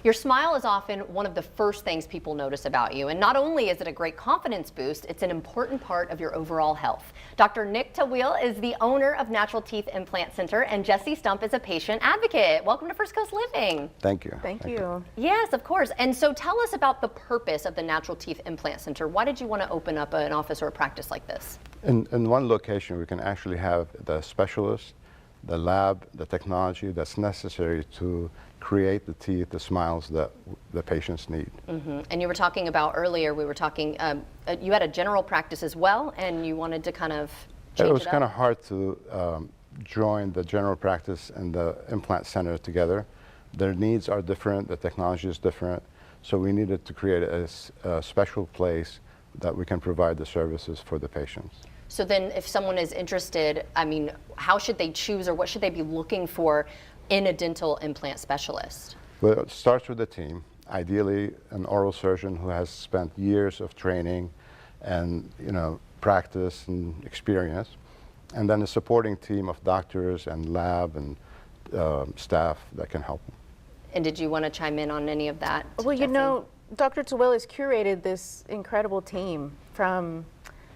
Your smile is often one of the first things people notice about you, and not only is it a great confidence boost, it's an important part of your overall health. Dr. Nick Tawil is the owner of Natural Teeth Implant Center, and Jesse Stump is a patient advocate. Welcome to First Coast Living. Thank you. Thank you. Yes, of course. And so tell us about the purpose of the Natural Teeth Implant Center. Why did you want to open up an office or a practice like this? In one location, we can actually have the specialist, the lab, the technology that's necessary to create the teeth, the smiles that the patients need. Mm-hmm. And you were talking about earlier, we were talking, you had a general practice as well, and you wanted to kind of change it up? It was kind of hard to join the general practice and the implant center together. Their needs are different, the technology is different, so we needed to create a special place that we can provide the services for the patients. So then if someone is interested, I mean, how should they choose or what should they be looking for in a dental implant specialist? Well, it starts with the team. Ideally, an oral surgeon who has spent years of training and practice and experience, and then a supporting team of doctors and lab and staff that can help them. And did you want to chime in on any of that? Well, Jesse? Dr. Tawil has curated this incredible team from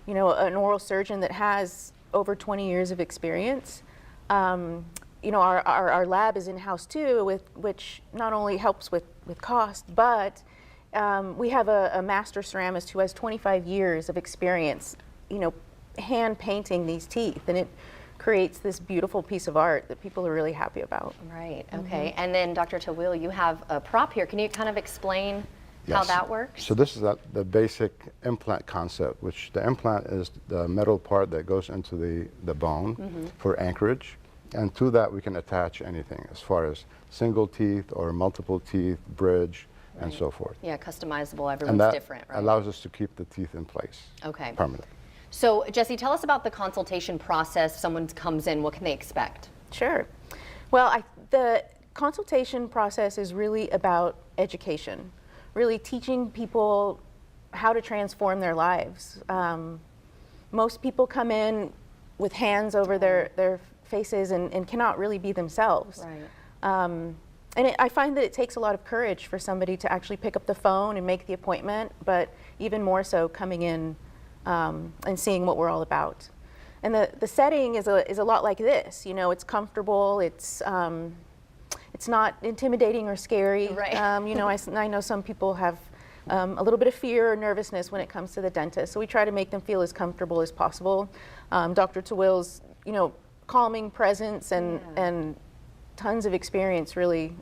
an oral surgeon that has over 20 years of experience. Our lab is in-house too, which not only helps with cost, but we have a master ceramist who has 25 years of experience, hand painting these teeth, and it creates this beautiful piece of art that people are really happy about. Right, okay. And then Dr. Tawil, you have a prop here. Can you kind of explain how that works? So this is the basic implant concept, which the implant is the metal part that goes into the bone for anchorage. And to that we can attach anything as far as single teeth or multiple teeth, bridge, and so forth. Yeah, customizable, everyone's different, right? Allows us to keep the teeth in place permanently. So Jesse, tell us about the consultation process. If someone comes in, what can they expect? Sure. Well, the consultation process is really about education. Really teaching people how to transform their lives. Most people come in with hands over their faces and cannot really be themselves. Right. I find that it takes a lot of courage for somebody to actually pick up the phone and make the appointment, but even more so coming in and seeing what we're all about. And the setting is a lot like this. It's comfortable. It's not intimidating or scary. Right. I know some people have a little bit of fear or nervousness when it comes to the dentist, so we try to make them feel as comfortable as possible. Dr. Tawil's, calming presence and tons of experience really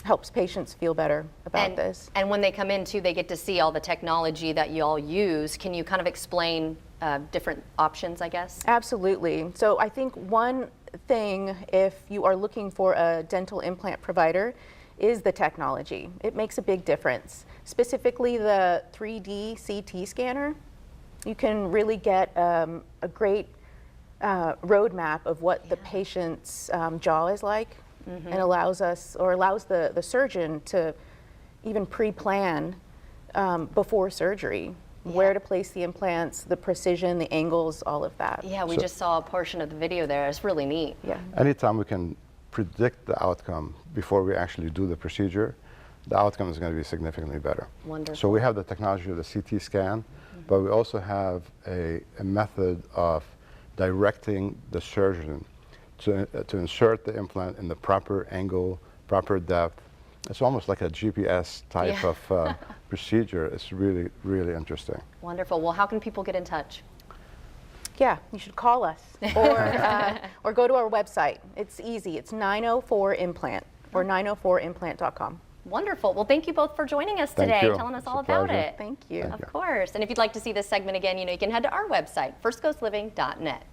helps patients feel better about this. And when they come in too, they get to see all the technology that you all use. Can you kind of explain different options, I guess? Absolutely. So I think one thing, if you are looking for a dental implant provider, is the technology. It makes a big difference. Specifically the 3D CT scanner. You can really get a great roadmap of what the patient's jaw is like, and allows the surgeon to even pre-plan before surgery. Where to place the implants, the precision, the angles, all of that. Yeah, we just saw a portion of the video there. It's really neat. Yeah. Anytime we can predict the outcome before we actually do the procedure, the outcome is going to be significantly better. Wonderful. So we have the technology of the CT scan, but we also have a method of directing the surgeon to insert the implant in the proper angle, proper depth. It's almost like a GPS type of procedure. It's really, really interesting. Wonderful. Well, how can people get in touch? Yeah, you should call us or go to our website. It's easy. It's 904 Implant or 904implant.com. Wonderful. Well, thank you both for joining us today, telling us all about it. Thank you. Of course. And if you'd like to see this segment again, you can head to our website, firstcoastliving.net.